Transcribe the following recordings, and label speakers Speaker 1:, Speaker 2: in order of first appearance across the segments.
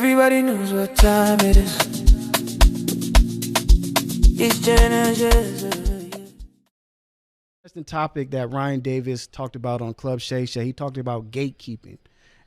Speaker 1: Everybody knows what time it is. It's Interesting
Speaker 2: topic that Ryan Davis talked about on Club Shay Shay. He talked about gatekeeping.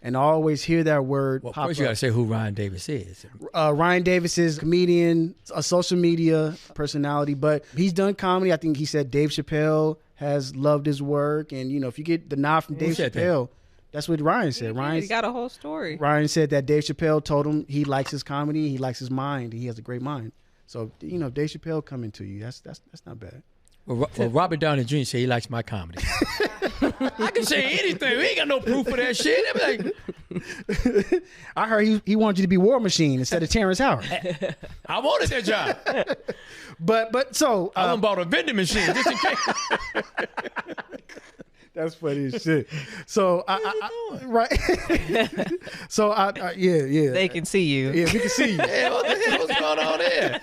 Speaker 2: And I always hear that word pop
Speaker 3: first you got to say who Ryan Davis is.
Speaker 2: Ryan Davis is a comedian, a social media personality, but he's done comedy. I think he said Dave Chappelle has loved his work. And, you know, if you get the nod from Dave Chappelle, that's what Ryan said.
Speaker 4: He got a whole story.
Speaker 2: Ryan said that Dave Chappelle told him he likes his comedy, he likes his mind, he has a great mind. So, you know, Dave Chappelle coming to you, that's not bad.
Speaker 3: Well, Robert Downey Jr. said he likes my comedy. I can say anything. We ain't got no proof for that shit.
Speaker 2: Like, I heard he wanted you to be War Machine instead of Terrence Howard.
Speaker 3: I wanted that job.
Speaker 2: But so
Speaker 3: I went and bought a vending machine just in case.
Speaker 2: That's funny as shit. So right. So yeah.
Speaker 4: They can see you.
Speaker 2: Yeah, we can see you.
Speaker 3: Hey, what the hell was going on there?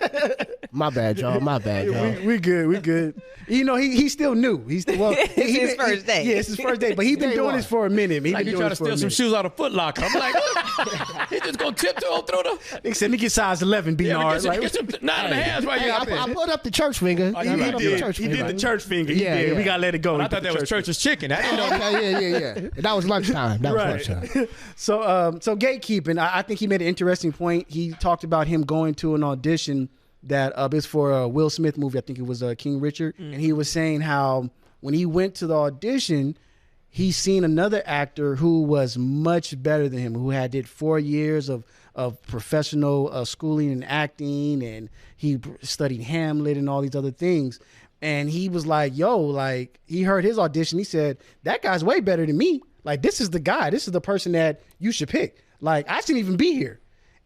Speaker 5: My bad, y'all. My bad, y'all.
Speaker 2: We good. You know, he's still new. He's still
Speaker 4: it's his first day.
Speaker 2: Yeah, it's his first day. But he's been doing this for a minute.
Speaker 3: Like he trying to steal some shoes out of Foot Locker. I'm like, he just gonna tiptoe through the.
Speaker 2: They said me get size 11, B-Nard.
Speaker 3: Get some 9.5 right here.
Speaker 5: I put up the church finger.
Speaker 2: He did the church finger. Yeah. We gotta let it go.
Speaker 3: I thought that was church's chicken. I didn't know.
Speaker 5: Yeah. That was lunchtime.
Speaker 2: So gatekeeping. I think he made an interesting point. He talked about him going to an audition that it's for a Will Smith movie. I think it was King Richard. And he was saying how when he went to the audition, he seen another actor who was much better than him, who did 4 years of professional schooling and acting, and he studied Hamlet and all these other things. And he was like, he heard his audition. He said, that guy's way better than me. Like, this is the guy. This is the person that you should pick. Like, I shouldn't even be here.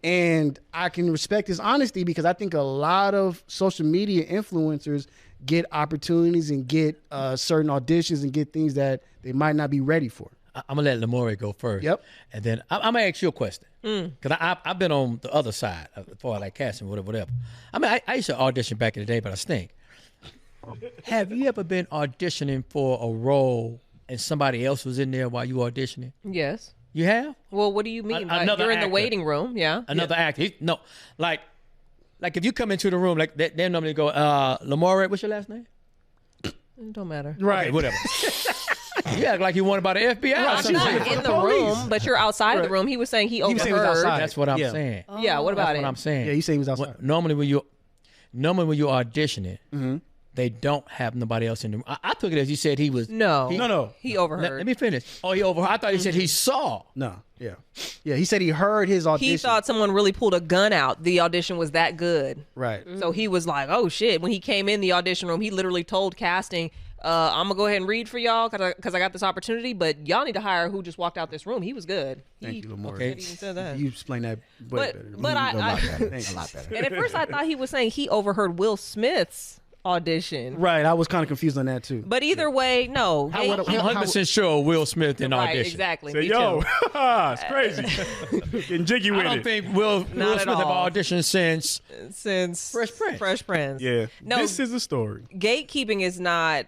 Speaker 2: And I can respect his honesty because I think a lot of social media influencers get opportunities and get certain auditions and get things that they might not be ready for.
Speaker 3: I'm going to let Lamorae go first.
Speaker 2: Yep.
Speaker 3: And then I'm going to ask you a question. Because I've been on the other side as far as like casting, whatever. I mean, I used to audition back in the day, but I stink. Have you ever been auditioning for a role and somebody else was in there while you auditioning?
Speaker 4: Yes.
Speaker 3: You have?
Speaker 4: Well, what do you mean?
Speaker 3: Another
Speaker 4: You're in
Speaker 3: actor.
Speaker 4: the waiting room, yeah.
Speaker 3: Another actor. No, like if you come into the room, like they normally go, Lamorae, what's your last name?
Speaker 4: It don't matter.
Speaker 3: Right. Okay, whatever. You act like you wanted by the FBI.
Speaker 4: I'm not in the room, but you're outside of the room. He was saying he overheard.
Speaker 3: That's what I'm saying.
Speaker 4: Yeah, what about
Speaker 3: That's what I'm saying.
Speaker 2: Yeah, you saying he was outside.
Speaker 3: Normally when you're auditioning, they don't have nobody else in the room. I took it as you said he was.
Speaker 4: No. He overheard.
Speaker 3: Let me finish. Oh, he overheard. I thought he said he saw.
Speaker 2: No. Yeah. He said he heard his audition.
Speaker 4: He thought someone really pulled a gun out. The audition was that good.
Speaker 2: Right.
Speaker 4: So he was like, oh shit. When he came in the audition room, he literally told casting, I'm gonna go ahead and read for y'all because I got this opportunity, but y'all need to hire who just walked out this room. He was good.
Speaker 2: Thank you, Lamorae.
Speaker 3: Okay.
Speaker 4: He even said that.
Speaker 2: You explained that way better.
Speaker 4: But
Speaker 5: A lot better.
Speaker 4: And at first I thought he was saying he overheard Will Smith's audition.
Speaker 2: Right. I was kind of confused on that too.
Speaker 4: But either way, no.
Speaker 3: I'm 100% sure Will Smith in
Speaker 4: Right,
Speaker 3: audition.
Speaker 4: exactly.
Speaker 2: Say,
Speaker 4: Me
Speaker 2: yo,
Speaker 4: too.
Speaker 2: it's crazy. Getting jiggy with it.
Speaker 3: I don't think Will Smith have
Speaker 4: all.
Speaker 3: auditioned since
Speaker 4: Fresh Prince.
Speaker 2: Yeah.
Speaker 4: No,
Speaker 2: This is a story.
Speaker 4: gatekeeping is not,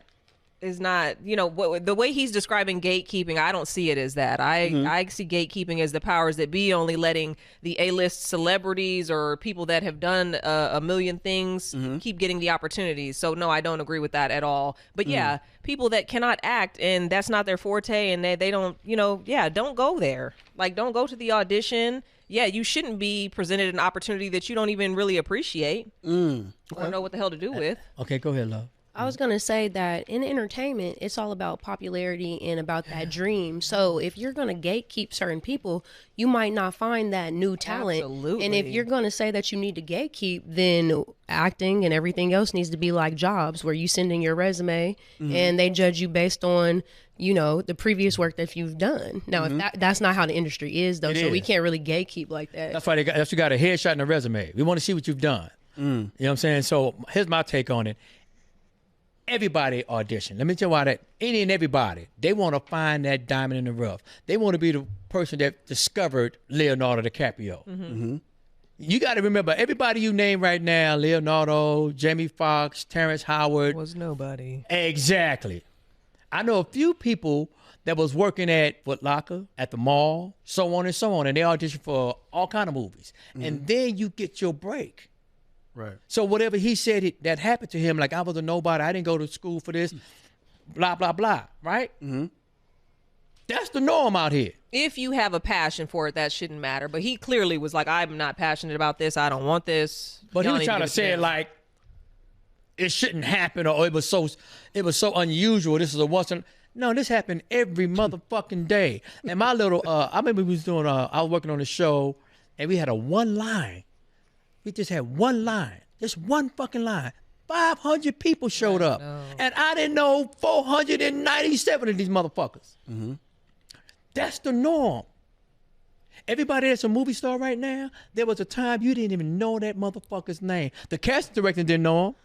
Speaker 4: the way he's describing gatekeeping, I don't see it as that. I see gatekeeping as the powers that be only letting the A-list celebrities or people that have done a million things keep getting the opportunities. So no, I don't agree with that at all. But yeah, people that cannot act and that's not their forte and they don't, don't go there. Like, don't go to the audition. Yeah, you shouldn't be presented an opportunity that you don't even really appreciate or know what the hell to do with.
Speaker 3: Okay, go ahead, love.
Speaker 6: I was going to say that in entertainment, it's all about popularity and about that dream. So if you're going to gatekeep certain people, you might not find that new talent.
Speaker 4: Absolutely.
Speaker 6: And if you're going to say that you need to gatekeep, then acting and everything else needs to be like jobs where you send in your resume and they judge you based on, the previous work that you've done. Now, if that's not how the industry is, though, we can't really gatekeep like that.
Speaker 3: That's why you got a headshot and a resume. We want to see what you've done. You know what I'm saying? So here's my take on it. Everybody audition. Let me tell you why that any and everybody, they want to find that diamond in the rough. They want to be the person that discovered Leonardo DiCaprio. You got to remember, everybody you name right now, Leonardo, Jamie Foxx, Terrence Howard.
Speaker 4: Was nobody.
Speaker 3: Exactly. I know a few people that was working at Foot Locker, at the mall, so on and so on, and they audition for all kind of movies. And then you get your break.
Speaker 2: Right.
Speaker 3: So whatever he said that happened to him, like I was a nobody, I didn't go to school for this, blah, blah, blah, right? That's the norm out here.
Speaker 4: If you have a passion for it, that shouldn't matter. But he clearly was like, I'm not passionate about this. I don't want this.
Speaker 3: But he
Speaker 4: Y'all
Speaker 3: was
Speaker 4: need
Speaker 3: trying
Speaker 4: give
Speaker 3: to
Speaker 4: it
Speaker 3: say it
Speaker 4: him.
Speaker 3: like it shouldn't happen, or it was so unusual. This is a once in. No, this happened every motherfucking day. And my little, I remember we was doing, I was working on a show, and we had a one line. We just had one line, just one fucking line. 500 people showed up, and I didn't know 497 of these motherfuckers. That's the norm. Everybody that's a movie star right now, there was a time you didn't even know that motherfucker's name. The casting director didn't know him.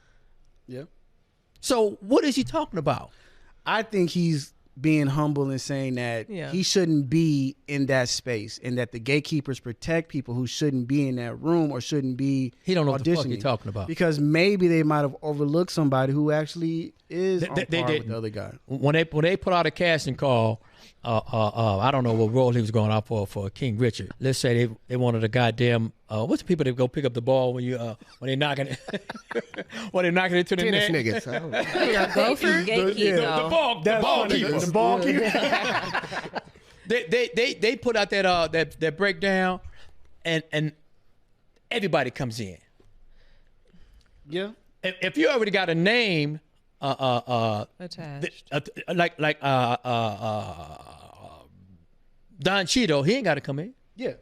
Speaker 2: Yeah.
Speaker 3: So what is he talking about?
Speaker 2: I think he's being humble and saying that he shouldn't be in that space, and that the gatekeepers protect people who shouldn't be in that room or shouldn't be
Speaker 3: He don't know what the fuck
Speaker 2: auditioning.
Speaker 3: he's talking about.
Speaker 2: Because maybe they might have overlooked somebody who actually is on par with
Speaker 3: didn't.
Speaker 2: the other guy.
Speaker 3: When they put out a casting call, I don't know what role he was going out for King Richard. Let's say they wanted a goddamn what's the people that go pick up the ball when you when they're knocking it when they're knocking it to the
Speaker 5: Tennis
Speaker 3: net.
Speaker 5: niggas. I don't know.
Speaker 3: The ball keepers.
Speaker 2: The ball keeper.
Speaker 3: They put out that breakdown, and everybody comes in.
Speaker 2: Yeah.
Speaker 3: If you already got a name,
Speaker 4: Attached.
Speaker 3: like Don Cheeto, he ain't got to come in.
Speaker 2: Yeah.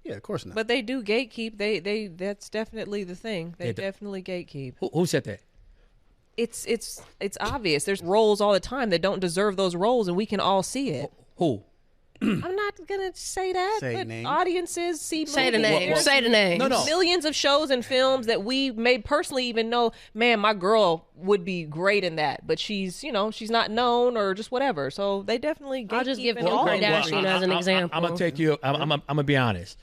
Speaker 2: Yeah, of course not.
Speaker 4: But they do gatekeep. They that's definitely the thing. They
Speaker 3: They do.
Speaker 4: definitely gatekeep.
Speaker 3: Who said that?
Speaker 4: It's obvious. There's roles all the time that don't deserve those roles, and we can all see it.
Speaker 3: Who?
Speaker 4: I'm not gonna say that,
Speaker 2: Say
Speaker 4: but
Speaker 2: name.
Speaker 4: audiences see
Speaker 6: Say the
Speaker 4: movies.
Speaker 6: name.
Speaker 4: There's
Speaker 6: Say the name.
Speaker 3: No.
Speaker 4: millions of shows and films that we may personally even know, man, my girl would be great in that, but she's not known or just whatever. So they definitely
Speaker 6: I'll just give
Speaker 4: gatekeep in
Speaker 6: Kim
Speaker 4: all
Speaker 6: Kardashian
Speaker 4: industries.
Speaker 6: as an example.
Speaker 3: I'm gonna take you. I'm gonna be honest.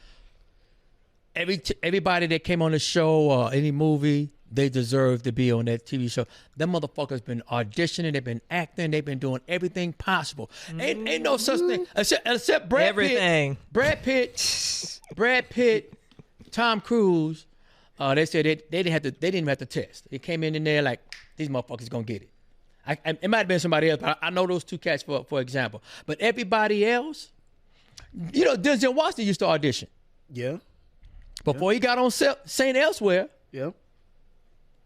Speaker 3: Everybody that came on the show or any movie, they deserve to be on that TV show. Them motherfuckers been auditioning, they've been acting, they've been doing everything possible. Ain't no such thing except Brad
Speaker 4: Everything.
Speaker 3: Pitt. Brad Pitt, Tom Cruise. They said they didn't even have to test. They came in there like these motherfuckers gonna get it. It might have been somebody else, but I know those two cats for example. But everybody else, Denzel Washington used to audition
Speaker 2: Yeah.
Speaker 3: before he got on St. Elsewhere.
Speaker 2: Yeah.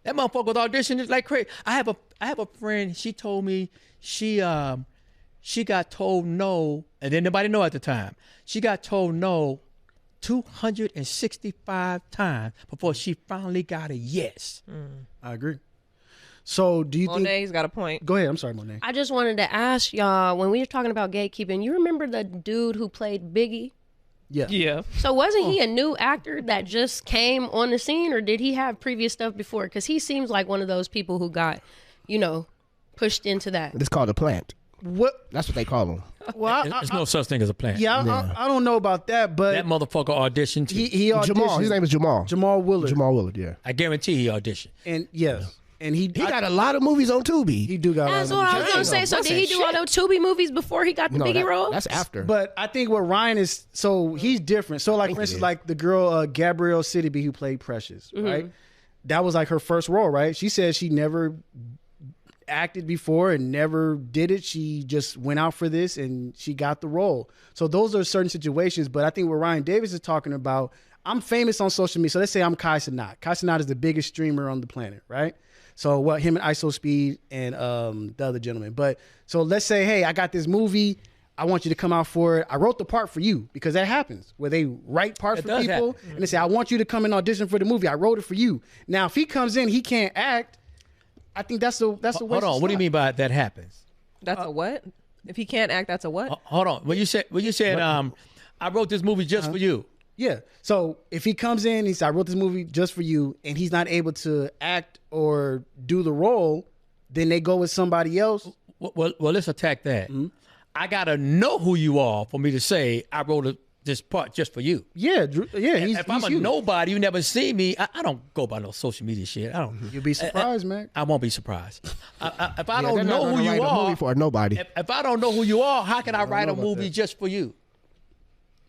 Speaker 3: That motherfucker was auditioning like crazy. I have a friend. She told me she got told no, and then nobody know at the time. She got told no 265 times before she finally got a yes.
Speaker 2: I agree. So do you think?
Speaker 4: Monet's got a point.
Speaker 2: Go ahead. I'm sorry, Monet.
Speaker 6: I just wanted to ask y'all, when we were talking about gatekeeping, you remember the dude who played Biggie?
Speaker 2: Yeah.
Speaker 4: Yeah.
Speaker 6: So wasn't he a new actor that just came on the scene, or did he have previous stuff before? Because he seems like one of those people who got, pushed into that.
Speaker 5: It's called a plant.
Speaker 2: What?
Speaker 5: That's what they call them.
Speaker 2: Well,
Speaker 3: There's no such thing as a plan.
Speaker 2: yeah, I don't know about that, but
Speaker 3: That motherfucker auditioned too.
Speaker 2: he auditioned.
Speaker 5: Jamal. His name is Jamal.
Speaker 2: Jamal Willard.
Speaker 5: Jamal Willard, yeah.
Speaker 3: I guarantee he auditioned.
Speaker 2: And yes, and he
Speaker 5: Got a lot of movies on Tubi.
Speaker 2: he do got.
Speaker 6: That's
Speaker 2: a lot
Speaker 6: what
Speaker 2: of
Speaker 6: I was gonna say. So did he do all those Tubi movies before he got the Biggie role?
Speaker 5: That's after.
Speaker 2: But I think what Ryan is, so he's different. So like for instance, like the girl Gabrielle Citybee who played Precious, right? That was like her first role, right? She said she never acted before and never did it. She just went out for this and she got the role. So those are certain situations. But I think what Ryan Davis is talking about, I'm famous on social media. So let's say I'm Kai Cenat. Kai Cenat is the biggest streamer on the planet, right? So what him and ISO Speed and the other gentleman. But so let's say, hey, I got this movie. I want you to come out for it. I wrote the part for you, because that happens where they write parts
Speaker 3: It
Speaker 2: for
Speaker 3: does
Speaker 2: people
Speaker 3: happen.
Speaker 2: and they say, I want you to come and audition for the movie. I wrote it for you. Now, if he comes in, he can't act. I think that's a waste.
Speaker 3: Hold on. What do you mean by that happens?
Speaker 4: That's a what? If he can't act, that's a what?
Speaker 3: Hold on. When you said I wrote this movie just for you.
Speaker 2: Yeah. So if he comes in, he says, I wrote this movie just for you, and he's not able to act or do the role, then they go with somebody else.
Speaker 3: Well, let's attack that. I gotta know who you are for me to say I wrote this part just for you.
Speaker 2: Yeah, he's
Speaker 3: If I'm a
Speaker 2: huge.
Speaker 3: nobody, you never see me. I don't go by no social media shit. I don't.
Speaker 2: You'll be surprised, man.
Speaker 3: I won't be surprised. If I
Speaker 5: They're
Speaker 3: don't
Speaker 5: not
Speaker 3: know
Speaker 5: gonna
Speaker 3: who you
Speaker 5: write a
Speaker 3: are,
Speaker 5: movie for nobody.
Speaker 3: if I don't know who you are, how can I write a
Speaker 2: know about
Speaker 3: movie
Speaker 2: that.
Speaker 3: just for you?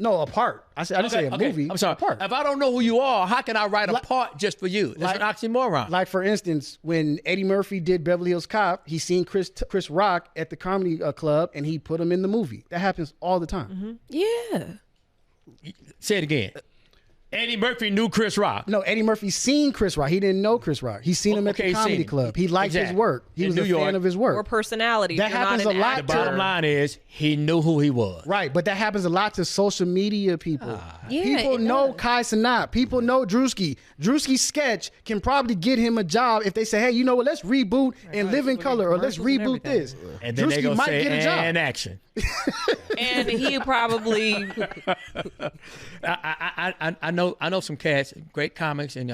Speaker 2: No, a part. I didn't say a movie.
Speaker 3: I'm sorry.
Speaker 2: A part.
Speaker 3: If I don't know who you are, how can I write a part just for you? That's an oxymoron.
Speaker 2: Like for instance, when Eddie Murphy did Beverly Hills Cop, he seen Chris Rock at the comedy club, and he put him in the movie. That happens all the time.
Speaker 6: Yeah.
Speaker 3: Say it again. Eddie Murphy knew Chris Rock.
Speaker 2: No, Eddie Murphy seen Chris Rock. He didn't know Chris Rock. He seen him at
Speaker 3: Okay,
Speaker 2: the
Speaker 3: he
Speaker 2: comedy
Speaker 3: seen him.
Speaker 2: club. He liked his
Speaker 3: Exactly.
Speaker 2: work. He
Speaker 3: In
Speaker 2: was
Speaker 3: New
Speaker 2: a
Speaker 3: York.
Speaker 2: fan of his
Speaker 4: Or
Speaker 2: work.
Speaker 4: personality.
Speaker 2: That
Speaker 4: If you're not
Speaker 2: happens
Speaker 4: an
Speaker 2: a lot
Speaker 3: The
Speaker 4: actor.
Speaker 3: bottom line is he knew who he was.
Speaker 2: Right, but that happens a lot to social media people.
Speaker 6: Yeah,
Speaker 2: People
Speaker 6: it
Speaker 2: know
Speaker 6: does.
Speaker 2: Kai Cenat. People know Drewski. Drewski's sketch can probably get him a job if they say, hey, you know what, let's reboot and Live in Color, or let's
Speaker 4: commercials and
Speaker 2: reboot this.
Speaker 3: And then they
Speaker 2: Drewski
Speaker 3: go
Speaker 2: might
Speaker 3: say,
Speaker 2: get a job.
Speaker 3: and action.
Speaker 4: And he probably
Speaker 3: I know some cats, great comics, and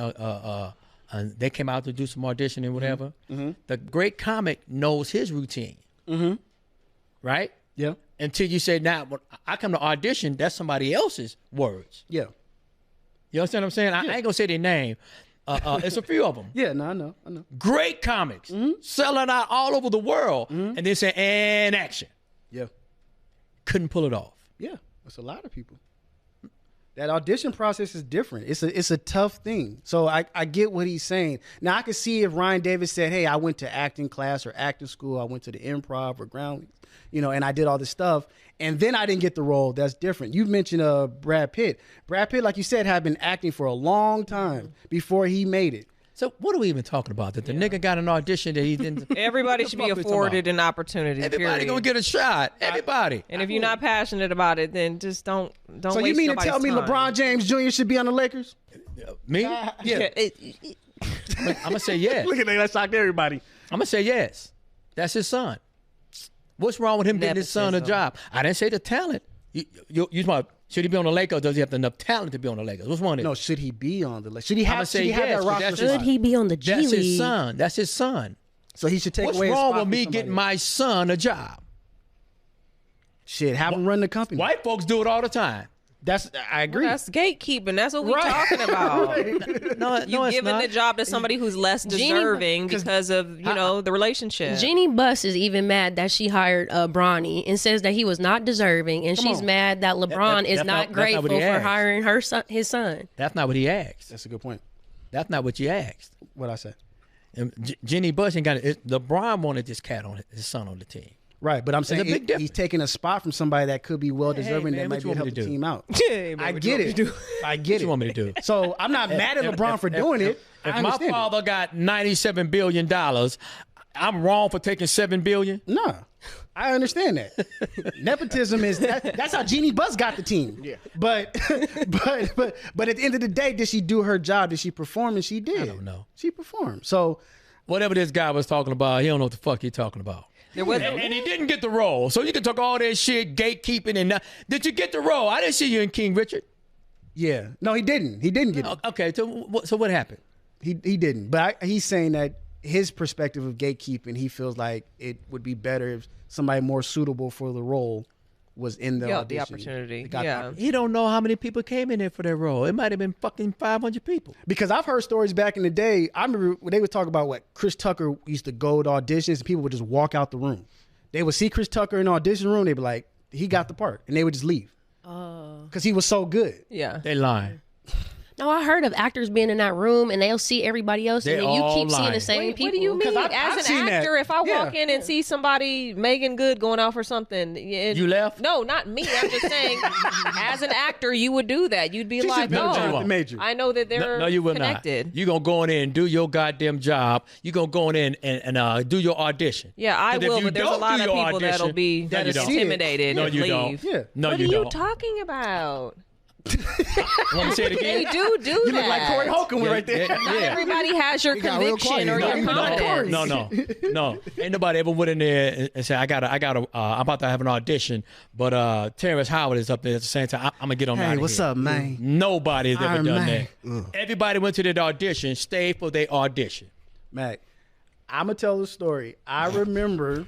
Speaker 3: they came out to do some audition and whatever. The great comic knows his routine, right?
Speaker 2: Yeah,
Speaker 3: Until you say, now, when I come to audition, that's somebody else's words.
Speaker 2: yeah.
Speaker 3: You understand what I'm saying? I ain't gonna say their name. It's a few of them.
Speaker 2: Yeah, no, I know.
Speaker 3: Great comics, selling out all over the world, and they say, and action.
Speaker 2: Yeah,
Speaker 3: Couldn't pull it off.
Speaker 2: yeah. That's a lot of people. That audition process is different. It's a tough thing. So I get what he's saying. Now I could see if Ryan Davis said, hey, I went to acting class or acting school, I went to the improv or ground, and I did all this stuff, and then I didn't get the role. That's different. You mentioned Brad Pitt. Brad Pitt, like you said, had been acting for a long time before he made it.
Speaker 3: So what are we even talking about? That the nigga got an audition that he didn't.
Speaker 4: everybody should be
Speaker 3: fuck we talking
Speaker 4: afforded
Speaker 3: about?
Speaker 4: an opportunity.
Speaker 3: Everybody
Speaker 4: period.
Speaker 3: gonna get a shot. Everybody.
Speaker 4: And if you're not passionate about it, then just don't
Speaker 2: So
Speaker 4: waste
Speaker 2: you mean to
Speaker 4: nobody's
Speaker 2: tell me
Speaker 4: time.
Speaker 2: LeBron James Jr. should be on the Lakers?
Speaker 3: Me?
Speaker 2: Yeah.
Speaker 3: I'm gonna say yes.
Speaker 2: Look at that. That shocked everybody.
Speaker 3: I'm gonna say yes. That's his son. What's wrong with him getting his son a
Speaker 4: Nepotism.
Speaker 3: job? I didn't say the talent. You smart. Should he be on the Lakers? Or does he have enough talent to be on the Lakers? Which one is?
Speaker 2: No, should he be on the Lakers? Should he have,
Speaker 3: I'ma
Speaker 2: should
Speaker 3: say
Speaker 2: he have
Speaker 3: yes,
Speaker 2: that
Speaker 3: but
Speaker 2: roster
Speaker 3: that's
Speaker 2: spot?
Speaker 6: Should he be on the G
Speaker 3: That's
Speaker 6: League?
Speaker 3: his son. That's his son.
Speaker 2: So he should take
Speaker 3: What's
Speaker 2: away his
Speaker 3: wrong
Speaker 2: spot
Speaker 3: with
Speaker 2: from
Speaker 3: me
Speaker 2: somebody
Speaker 3: getting
Speaker 2: else.
Speaker 3: my son a job?
Speaker 2: Shit, have him run the company.
Speaker 3: White folks do it all the time.
Speaker 2: I agree.
Speaker 4: That's gatekeeping. That's what we're
Speaker 2: Right.
Speaker 4: talking about.
Speaker 3: No,
Speaker 4: You
Speaker 3: it's
Speaker 4: giving
Speaker 3: not.
Speaker 4: the job to somebody who's less
Speaker 6: Jeannie-
Speaker 4: deserving because of the relationship.
Speaker 6: Jeannie Buss is even mad that she hired Bronny and says that he was not deserving, and she's
Speaker 2: on.
Speaker 6: mad that LeBron is
Speaker 3: that's
Speaker 6: not
Speaker 3: not what
Speaker 6: grateful
Speaker 3: he
Speaker 6: for
Speaker 3: asked.
Speaker 6: hiring his son.
Speaker 3: That's not what he asked.
Speaker 2: That's a good point.
Speaker 3: That's not what you asked.
Speaker 2: What I said.
Speaker 3: And Jenny Bush ain't got it. LeBron wanted this cat on his son on the team.
Speaker 2: Right, but I'm saying
Speaker 3: a big difference.
Speaker 2: he's taking a spot from somebody that could be well deserving
Speaker 3: man,
Speaker 2: that
Speaker 3: what
Speaker 2: might
Speaker 3: you
Speaker 2: be
Speaker 3: want me
Speaker 2: help
Speaker 3: to
Speaker 2: the
Speaker 3: do?
Speaker 2: team out.
Speaker 4: man,
Speaker 2: I
Speaker 4: what
Speaker 2: get
Speaker 4: you want me
Speaker 2: it. I get
Speaker 3: What
Speaker 2: it.
Speaker 3: you want me to do?
Speaker 2: So I'm not mad at LeBron for doing it. I
Speaker 3: If my
Speaker 2: understand it.
Speaker 3: father got $97 billion, I'm wrong for taking $7 billion.
Speaker 2: No, I understand that. Nepotism is that's how Jeannie Buss got the team. Yeah. But at the end of the day, did she do her job? Did she perform? And she did.
Speaker 3: I don't know.
Speaker 2: She performed. So
Speaker 3: Whatever this guy was talking about, he don't know what the fuck he talking about. And he didn't get the role. So you can talk all that shit, gatekeeping, and did you get the role? I didn't see you in King Richard.
Speaker 2: yeah, no, he didn't. He didn't get it.
Speaker 3: Okay, so what happened?
Speaker 2: He didn't. But he's saying that his perspective of gatekeeping, he feels like it would be better if somebody more suitable for the role was in the
Speaker 4: Yeah,
Speaker 2: audition.
Speaker 4: the opportunity.
Speaker 2: Got the
Speaker 4: Yeah.
Speaker 2: opportunity.
Speaker 3: He don't know how many people came in there for that role. It might have been fucking 500 people.
Speaker 2: Because I've heard stories back in the day. I remember when they would talk about what Chris Tucker used to go to auditions and people would just walk out the room. They would see Chris Tucker in the audition room. They'd be like, he got the part. And they would just leave. Because he was so good.
Speaker 4: Yeah.
Speaker 3: They lying.
Speaker 6: No, I heard of actors being in that room and they'll see everybody else,
Speaker 3: They
Speaker 6: and then you
Speaker 3: all
Speaker 6: keep seeing
Speaker 3: lying.
Speaker 6: the same
Speaker 4: What
Speaker 6: people.
Speaker 4: do you mean?
Speaker 2: 'Cause I've
Speaker 4: As
Speaker 2: seen
Speaker 4: an
Speaker 2: that.
Speaker 4: actor, if I walk
Speaker 2: Yeah.
Speaker 4: in and see somebody Megan Good going out for something,
Speaker 3: You left?
Speaker 4: No, not me. I'm just saying, as an actor, you would do that. You'd be
Speaker 2: She
Speaker 4: like,
Speaker 2: should be
Speaker 3: no, you
Speaker 2: Jonathan
Speaker 3: won't.
Speaker 2: Major.
Speaker 4: I know that they're
Speaker 3: No, you will
Speaker 4: connected.
Speaker 3: not. You gonna go in there and do your goddamn job. You gonna go in there and do your audition.
Speaker 4: Yeah, I
Speaker 3: 'Cause if
Speaker 4: will,
Speaker 3: you
Speaker 4: but there's a
Speaker 3: don't
Speaker 4: lot
Speaker 3: do
Speaker 4: of
Speaker 3: your
Speaker 4: people
Speaker 3: audition,
Speaker 4: that'll be
Speaker 3: no, you don't.
Speaker 4: intimidated
Speaker 3: No,
Speaker 4: and
Speaker 3: you
Speaker 4: leave.
Speaker 3: don't.
Speaker 2: Yeah.
Speaker 3: No,
Speaker 4: What
Speaker 3: you
Speaker 4: are you
Speaker 3: don't.
Speaker 4: talking about?
Speaker 3: Want me to say it
Speaker 4: They
Speaker 3: again?
Speaker 4: do
Speaker 2: You
Speaker 4: that.
Speaker 2: look like Corey Holcomb right there.
Speaker 4: Not everybody has your
Speaker 5: got real
Speaker 4: conviction
Speaker 5: quiet.
Speaker 4: or
Speaker 5: No,
Speaker 4: your
Speaker 5: you don't.
Speaker 4: confidence.
Speaker 3: No. Ain't nobody ever went in there and said, I'm about to have an audition, but Terrence Howard is up there at the same time. I'm gonna get on out
Speaker 2: Hey,
Speaker 3: of
Speaker 2: what's
Speaker 3: here.
Speaker 2: up, man?
Speaker 3: Nobody's ever
Speaker 2: Iron
Speaker 3: done
Speaker 2: Man.
Speaker 3: that. Everybody went to their audition, stayed for their audition.
Speaker 2: Mac, I'm going to tell the story. I remember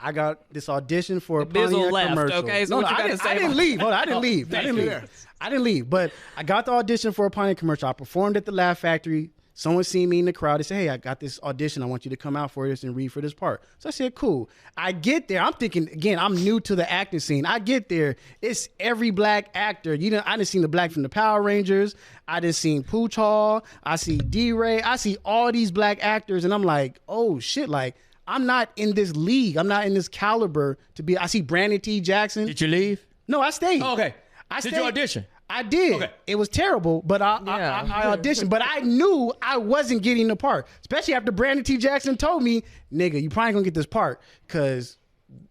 Speaker 2: I got this audition for a
Speaker 4: Bizzle
Speaker 2: Pontiac
Speaker 4: left,
Speaker 2: commercial.
Speaker 4: okay? So what you gotta say
Speaker 2: I didn't
Speaker 4: about-
Speaker 2: leave. Hold on, I didn't leave. I didn't leave. I didn't leave. But I got the audition for a Pontiac commercial. I performed at the Laugh Factory. Someone seen me in the crowd. They said, hey, I got this audition. I want you to come out for this and read for this part. So I said, cool. I get there. I'm thinking, again, I'm new to the acting scene. I get there. It's every black actor. I done seen the black from the Power Rangers. I done seen Pooch Hall. I see D-Ray. I see all these black actors. And I'm like, oh, shit. Like, I'm not in this league. I'm not in this caliber to be. I see Brandon T. Jackson.
Speaker 3: Did you leave?
Speaker 2: No, I stayed.
Speaker 3: Oh, okay.
Speaker 2: I
Speaker 3: Did
Speaker 2: stayed.
Speaker 3: you audition?
Speaker 2: I did.
Speaker 3: Okay.
Speaker 2: It was terrible, but I auditioned. But I knew I wasn't getting the part, especially after Brandon T. Jackson told me, "Nigga, you probably gonna get this part because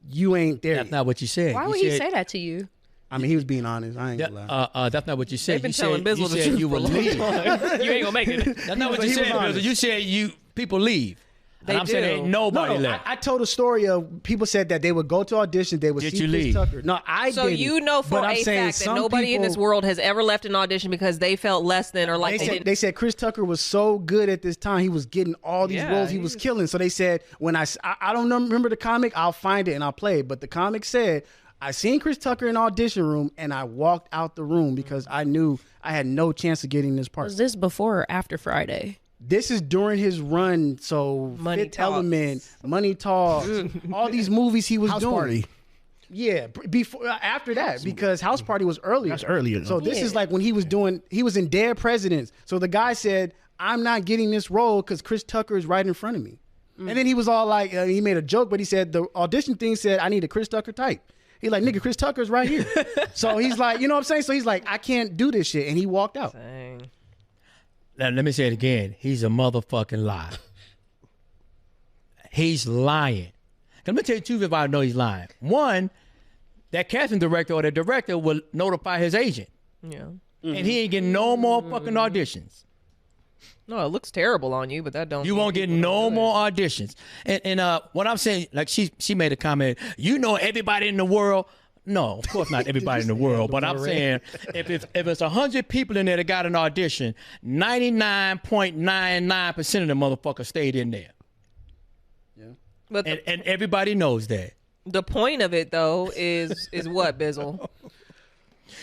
Speaker 2: you ain't there."
Speaker 3: That's not what you said.
Speaker 6: Why
Speaker 3: You
Speaker 6: would he
Speaker 3: said-
Speaker 6: say that to you?
Speaker 2: I mean, he was being honest. I ain't gonna lie.
Speaker 3: That's not what you said.
Speaker 4: They've been
Speaker 3: You
Speaker 4: telling
Speaker 3: said,
Speaker 4: Bizzle the
Speaker 3: you said
Speaker 4: truth
Speaker 3: you
Speaker 4: for a
Speaker 3: would
Speaker 4: long
Speaker 3: leave.
Speaker 4: time. You ain't gonna make it.
Speaker 3: That's not what
Speaker 2: He
Speaker 3: you
Speaker 2: was
Speaker 3: said,
Speaker 2: honest.
Speaker 3: Bizzle. You said people leave.
Speaker 4: They
Speaker 3: And I'm saying
Speaker 4: do.
Speaker 3: ain't nobody
Speaker 2: No,
Speaker 3: left.
Speaker 2: I told a story of people said that they would go to audition, they would
Speaker 3: Did
Speaker 2: see
Speaker 3: you
Speaker 2: Chris
Speaker 3: leave?
Speaker 2: Tucker. No, I
Speaker 4: So
Speaker 2: didn't.
Speaker 4: you know for
Speaker 2: But I'm
Speaker 4: a
Speaker 2: saying
Speaker 4: fact that
Speaker 2: some
Speaker 4: nobody in this
Speaker 2: people-
Speaker 4: world has ever left an audition because they felt less than or like
Speaker 2: They said Chris Tucker was so good at this time. He was getting all these
Speaker 4: Yeah,
Speaker 2: roles he was killing. So they said, when I don't remember the comic, I'll find it and I'll play it. But the comic said, I seen Chris Tucker in the audition room and I walked out the room because I knew I had no chance of getting this part.
Speaker 6: Was this before or after Friday?
Speaker 2: This is during his run. So
Speaker 4: Money
Speaker 2: Fifth
Speaker 4: Talks.
Speaker 2: Element, Money Talks, all these movies he was
Speaker 5: House
Speaker 2: doing.
Speaker 5: Party.
Speaker 2: Yeah, before after that, because House Party was earlier.
Speaker 5: That's earlier,
Speaker 2: So
Speaker 5: though.
Speaker 2: this is like when he was in Dead Presidents. So the guy said, "I'm not getting this role because Chris Tucker is right in front of me." And then he was all like, he made a joke, but he said the audition thing said, "I need a Chris Tucker type." He's like, "Nigga, Chris Tucker's right here." So he's like, you know what I'm saying? So he's like, "I can't do this shit," and he walked out.
Speaker 4: Dang.
Speaker 3: Now, let me say it again. He's a motherfucking liar. He's lying. Let me tell you two if I know he's lying. One, that casting director or the director will notify his agent.
Speaker 4: Yeah.
Speaker 3: And he ain't getting no more fucking auditions.
Speaker 4: No, it looks terrible on you, but that don't.
Speaker 3: You won't get no more auditions. And what I'm saying, like she made a comment, you know everybody in the world. No, of course not everybody in the world, but I'm saying if it's 100 people in there that got an audition, 99.99% of the motherfuckers stayed in there.
Speaker 4: But
Speaker 3: And everybody knows that.
Speaker 4: the point of it though is what, Bizzle?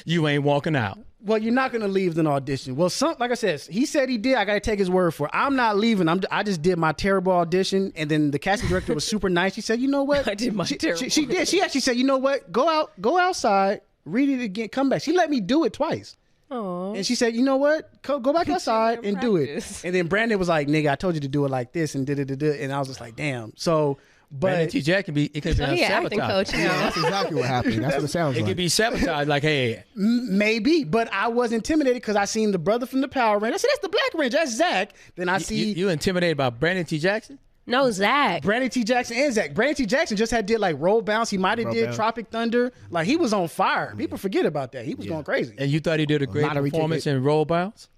Speaker 3: You ain't walking out.
Speaker 2: Well, you're not gonna leave an audition. Well, like I said, he said he did. I gotta take his word for it. I'm not leaving. I just did my terrible audition, and then the casting director was super nice. She said, "You know what?
Speaker 4: I did my terrible
Speaker 2: She did. She actually said, "You know what? Go outside, read it again, come back." She let me do it twice.
Speaker 6: Oh,
Speaker 2: And she said, "You know what? Go back outside and do it."
Speaker 4: practice.
Speaker 2: And then Brandon was like, "Nigga, I told you to do it like this," and did. And I was just like, "Damn." So,
Speaker 3: Brandon
Speaker 2: but
Speaker 3: T. Jack could be
Speaker 6: acting
Speaker 3: sabotage.
Speaker 6: coach now.
Speaker 5: That's exactly what happened. That's what it sounds
Speaker 3: It
Speaker 5: like.
Speaker 3: could be sabotage. Like, hey,
Speaker 2: maybe. But I was intimidated because I seen the brother from the Power Rangers. I said, "That's the Black Ranger. That's Zach." Then I see
Speaker 3: you intimidated by Brandon T. Jackson?
Speaker 6: No, Zach.
Speaker 2: Brandon T. Jackson and Zach. Brandon T. Jackson just did like Roll Bounce. He might have did
Speaker 5: Bounce.
Speaker 2: Tropic Thunder. Like he was on fire. People forget about that. He was going crazy.
Speaker 3: And you thought he did a great
Speaker 5: Lottery
Speaker 3: performance
Speaker 5: ticket.
Speaker 3: in Roll Bounce?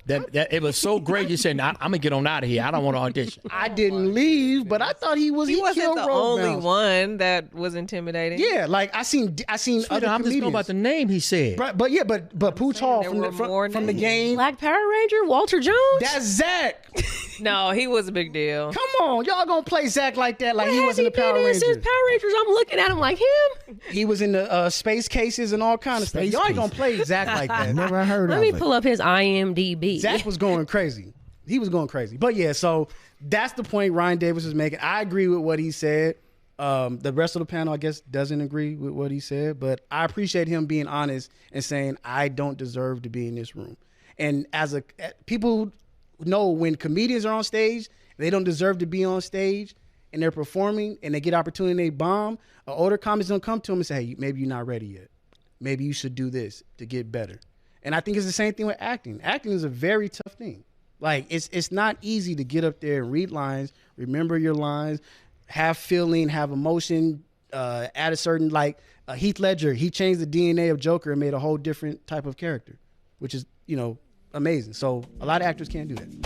Speaker 3: That it was so great. You said, "I'm gonna get on out of here. I don't want to audition."
Speaker 2: I didn't leave, but I thought he
Speaker 4: He wasn't
Speaker 2: killed
Speaker 4: the
Speaker 2: Roll
Speaker 4: only
Speaker 2: Bounce.
Speaker 4: one that was intimidating.
Speaker 2: Yeah, like I seen other
Speaker 3: I'm just
Speaker 2: comedians.
Speaker 3: going about the name he said.
Speaker 2: But Pooch Hall
Speaker 4: there
Speaker 2: from
Speaker 4: were more
Speaker 2: from the
Speaker 4: names.
Speaker 2: game.
Speaker 6: Black Power Ranger, Walter Jones.
Speaker 2: That's Zach.
Speaker 4: No, he was a big deal.
Speaker 2: Come on, y'all gonna play Zach like that? Like
Speaker 6: What
Speaker 2: he
Speaker 6: has
Speaker 2: wasn't
Speaker 6: he
Speaker 2: the Power
Speaker 6: been in
Speaker 2: Ranger.
Speaker 6: since Power Rangers? I'm looking at him like him.
Speaker 2: He was in the space cases and all kind of stuff.
Speaker 5: Space
Speaker 2: Y'all ain't gonna
Speaker 5: cases.
Speaker 2: play Zach like that.
Speaker 5: Never heard
Speaker 6: Let
Speaker 5: of
Speaker 6: me
Speaker 5: it.
Speaker 6: pull up his IMDb.
Speaker 2: Zach was going crazy. He was going crazy. But yeah, so that's the point Ryan Davis was making. I agree with what he said. The rest of the panel, I guess, doesn't agree with what he said. But I appreciate him being honest and saying, I don't deserve to be in this room. And people know when comedians are on stage, they don't deserve to be on stage and they're performing and they get opportunity and they bomb. Older comics don't come to them and say, hey, maybe you're not ready yet. Maybe you should do this to get better. And I think it's the same thing with acting. Acting is a very tough thing. Like it's not easy to get up there and read lines, remember your lines, have feeling, have emotion, add a certain Heath Ledger. He changed the DNA of Joker and made a whole different type of character, which is amazing. So a lot of actors can't do that.